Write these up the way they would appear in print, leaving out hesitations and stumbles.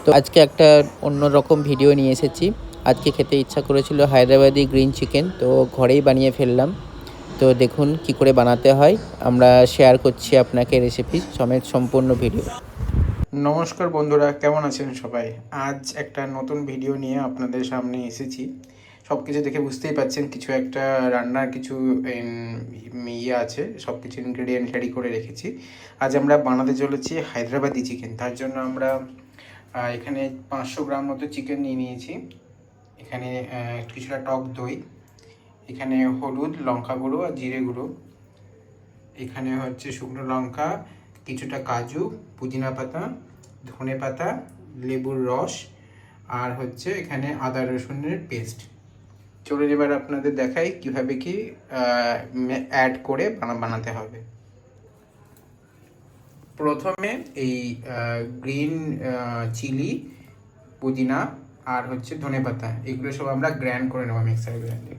তো আজকে একটা অন্যরকম ভিডিও নিয়ে এসেছি। আজকে খেতে ইচ্ছা করেছিল হায়দ্রাবাদি গ্রিন চিকেন, তো ঘরেই বানিয়ে ফেললাম। তো দেখুন কি করে বানাতে হয়, আমরা শেয়ার করছি আপনাকে রেসিপি সমেত সম্পূর্ণ ভিডিও। নমস্কার বন্ধুরা, কেমন আছেন সবাই? আজ একটা নতুন ভিডিও নিয়ে আপনাদের সামনে এসেছি। সব কিছু দেখে বুঝতেই পাচ্ছেন কিছু একটা রান্নার কিছু ইয়ে আছে, সব কিছু ইনগ্রেডিয়েন্ট রেডি করে রেখেছি। আজ আমরা বানাতে চলেছি হায়দ্রাবাদি চিকেন। তার জন্য আমরা এখানে 500 গ্রাম মতো চিকেন নিয়ে নিয়েছি। এখানে কিছুটা টক দই, এখানে হলুদ, লঙ্কা গুঁড়ো আর জিরে গুঁড়ো, এখানে হচ্ছে শুকনো লঙ্কা, কিছুটা কাজু, পুদিনা পাতা, ধনে পাতা, লেবুর রস, আর হচ্ছে এখানে আদা রসুনের পেস্ট। চলুন এবার আপনাদের দেখাই কীভাবে কি অ্যাড করে বানাতে হবে। প্রথমে এই গ্রিন চিলি, পুদিনা আর হচ্ছে ধনে পাতা, এগুলো সব আমরা গ্রাইন্ড করে নেবো মিক্সার গ্রাইন্ডে।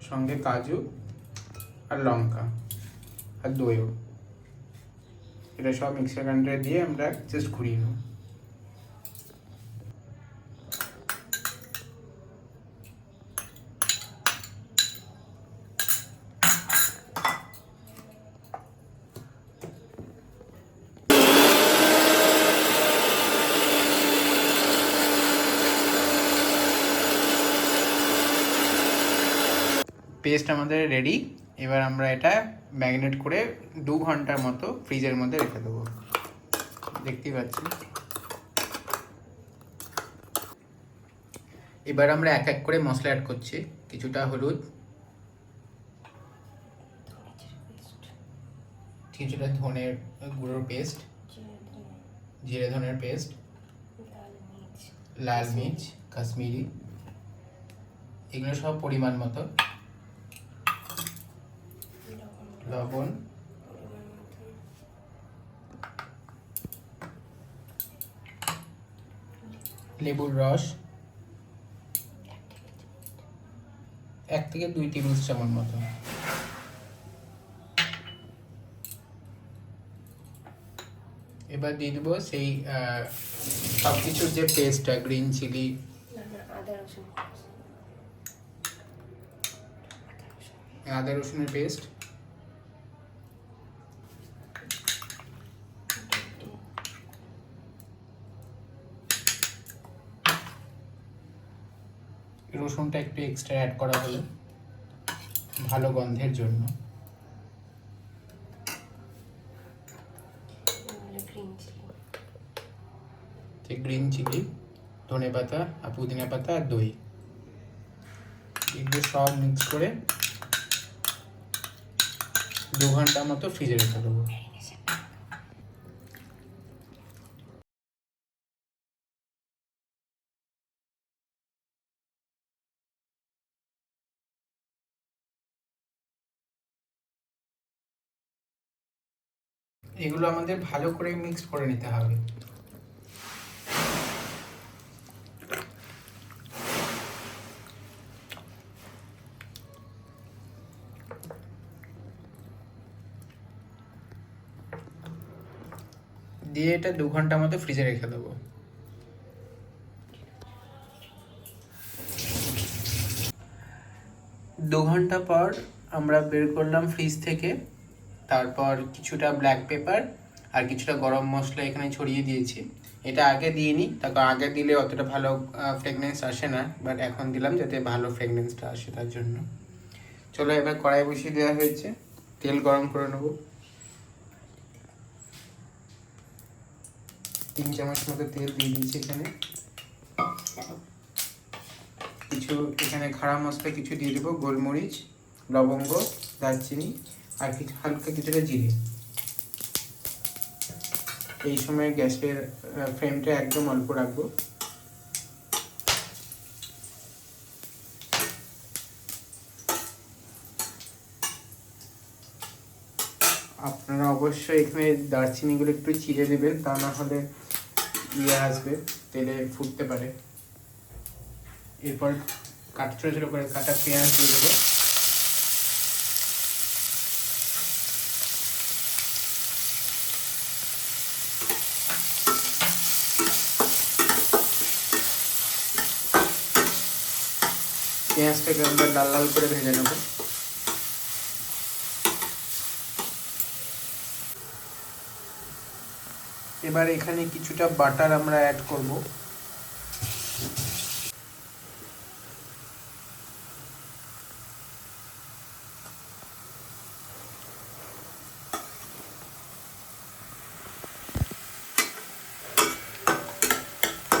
সঙ্গে কাজু আর লঙ্কা আর দইও, এটা সব মিক্সার গ্রাইন্ডারে দিয়ে আমরা জাস্ট ঘুরিয়ে নেব। পেস্ট আমাদের রেডি। এবার আমরা এটা ম্যারিনেট করে 2 ঘন্টার মতো ফ্রিজের মধ্যে রেখে দেবো। দেখতেই পাচ্ছি। এবার আমরা এক এক করে মশলা অ্যাড করছি। কিছুটা হলুদ, কিছুটা ধনের গুঁড়োর পেস্ট, জিরে ধনের পেস্ট, লাল মির্চ, কাশ্মীরি, এগুলো সব পরিমাণ মতো, লবণ, লেবুর রস 1 থেকে 2 টেবিল চামচ মতো, এবার দিয়ে দেবো সেই সব কিছুর যে পেস্টটা, গ্রিন চিলি, আদা রসুনের পেস্ট, রসুনটা একটু এক্সট্রা অ্যাড করা হলো ভালো গন্ধের জন্য। গ্রিন চিলি, ধনে পাতা আর পুদিনা পাতা আর দই, এগুলো সব মিক্স করে 2 ঘন্টা মতো ফ্রিজে রেখে দেবো। এগুলো আমাদের ভালো করে মিক্স করে নিতে হবে। দিয়ে এটা 2 ঘন্টা মতো ফ্রিজে রেখে দেবো। দু ঘন্টা পর আমরা বের করলাম ফ্রিজ থেকে। তারপর কিছুটা ব্ল্যাক পেপার আর কিছুটা গরম মশলা এখানে ছড়িয়ে দিয়েছি। এটা আগে দিইনি, তারপর আগে দিলে অতটা ভালো ফ্রেগনেন্স আসে না, বাট এখন দিলাম যাতে ভালো ফ্রেগনেন্সটা আসে তার জন্য। চলো এবার কড়াই বসিয়ে দেওয়া হয়েছে, তেল গরম করে নেব। 3 চামচ মতো তেল দিয়ে দিয়েছি এখানে। কিছু এখানে খাড়া মশলা কিছু দিয়ে দেবো, গোলমরিচ, লবঙ্গ, দারচিনি আর কিছু হালকা কিছুটা জিরে। এই সময় গ্যাসের ফ্লেমটা একদম অল্প রাখবো। আপনারা অবশ্যই এখানে দারচিনিগুলো একটু চিড়ে দেবেন, তা না হলে ইয়ে আসবে, তেলে ফুটতে পারে। এরপর ছোটো ছোটো করে কাটা পেঁয়াজ দিয়ে দেবো। পেঁয়াজটাকে আমরা লাল লাল করে ভেজে নেব। এবার এখানে কিছুটা বাটার আমরা অ্যাড করব।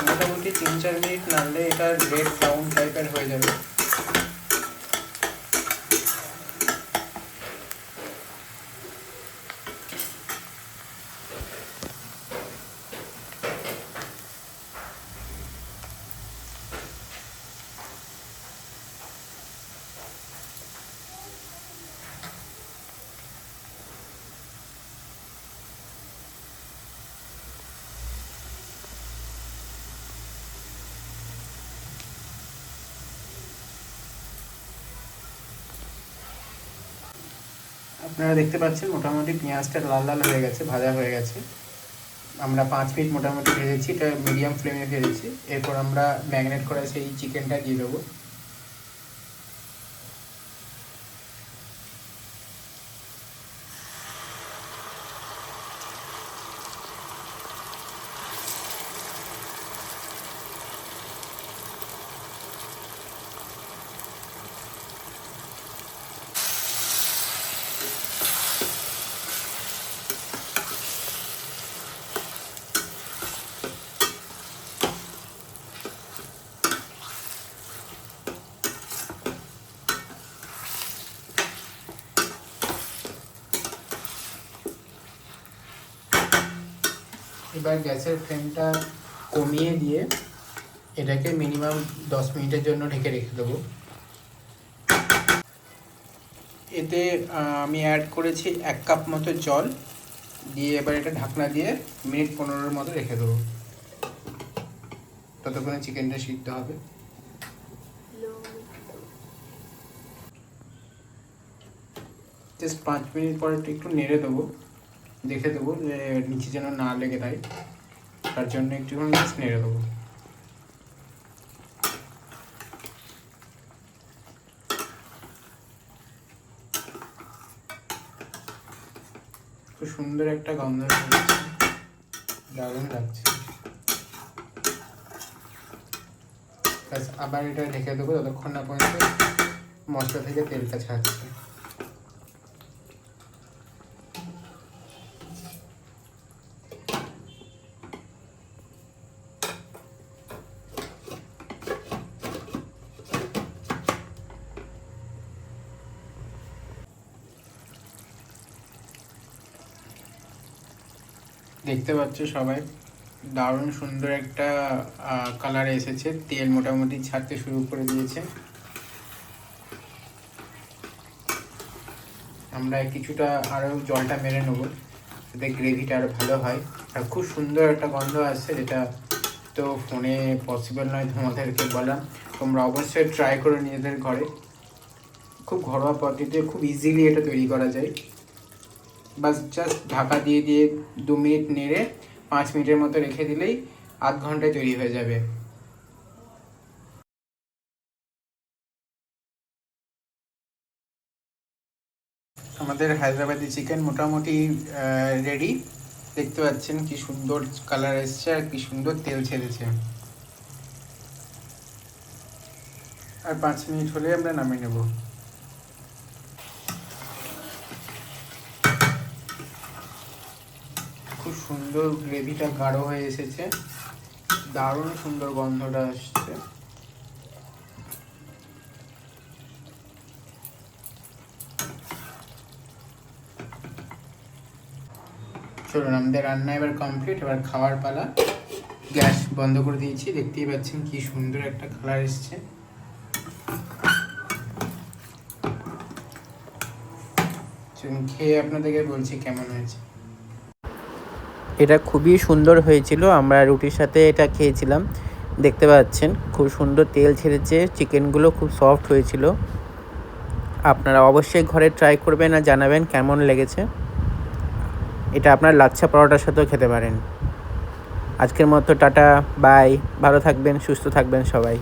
মোটামুটি 3-4 মিনিট নাড়লে এটা রেড ব্রাউন টাইপের হয়ে যাবে। আপনারা দেখতে পাচ্ছেন মোটামুটি পেঁয়াজটা লাল লাল হয়ে গেছে, ভাজা হয়ে গেছে। আমরা 5 মিনিট মোটামুটি ভেজেছি, এটা মিডিয়াম ফ্লেমে ভেজেছি। এরপর আমরা ম্যারিনেট করা সেই চিকেনটা দিয়ে দেবো। এবার গ্যাসের ফ্লেমটা কমিয়ে দিয়ে এটাকে মিনিমাম 10 মিনিটের জন্য ঢেকে রেখে দেবো। এতে আমি অ্যাড করেছি 1 কাপ মতো জল দিয়ে, এবার এটা ঢাকনা দিয়ে মিনিট 15-এর মতো রেখে দেবো। ততক্ষণে চিকেনটা সিদ্ধ হবে। জাস্ট 5 মিনিট পরে একটু নেড়ে দেবো, দেখে দেবো যে নিচে যেন না লেগে যায়, তার জন্য একটুখানি জাস্ট নেড়ে দেবো। খুব সুন্দর একটা গন্ধ হচ্ছে, দারুণ লাগছে। আবার এটা ঢেকে দেবো যতক্ষণ না পর্যন্ত মশলা থেকে তেলটা ছাড়ছে। দেখতে পাচ্ছ সবাই, দারুণ সুন্দর একটা কালার এসেছে, তেল মোটামুটি ছাড়তে শুরু করে দিয়েছে। আমরা কিছুটা আরও জলটা মেরে নেবো যাতে গ্রেভিটা আরও ভালো হয়। আর খুব সুন্দর একটা গন্ধ আসছে, যেটা তো ফোনে পসিবল নয় তোমাদেরকে বলা। তোমরা অবশ্যই ট্রাই করো নিজেদের ঘরে, খুব ঘরোয়া পদ্ধতিতে খুব ইজিলি এটা তৈরি করা যায়। বাস জাস্ট ঢাকা দিয়ে 2 মিনিট নেড়ে 5 মিনিটের মতো রেখে দিলেই আধ ঘন্টায় তৈরি হয়ে যাবে। আমাদের হায়দ্রাবাদি চিকেন মোটামুটি রেডি। দেখতে পাচ্ছেন কি সুন্দর কালার এসছে আর কি সুন্দর তেল ছেড়েছে। আর 5 মিনিট হলে আমরা নামিয়ে নেব। খুব সুন্দর গ্রেভিটা গাঢ় হয়ে এসেছে, দারুণ সুন্দর গন্ধটা আসছে। চলুন, আমাদের রান্না এবার কমপ্লিট, এবার খাওয়ার পালা। গ্যাস বন্ধ করে দিয়েছি, দেখতেই পাচ্ছেন কি সুন্দর একটা কালার এসছে। খেয়ে আপনাদেরকে বলছি কেমন হয়েছে। এটা খুবই সুন্দর হয়েছিল, আমরা রুটির সাথে এটা খেয়েছিলাম। দেখতে পাচ্ছেন খুব সুন্দর তেল ছেড়েছে, চিকেনগুলো খুব সফট হয়েছিল। আপনারা অবশ্যই ঘরে ট্রাই করবেন আর জানাবেন কেমন লেগেছে। এটা আপনার লাচ্ছা পরোটার সাথেও খেতে পারেন। আজকের মতো টাটা, বাই, ভালো থাকবেন, সুস্থ থাকবেন সবাই।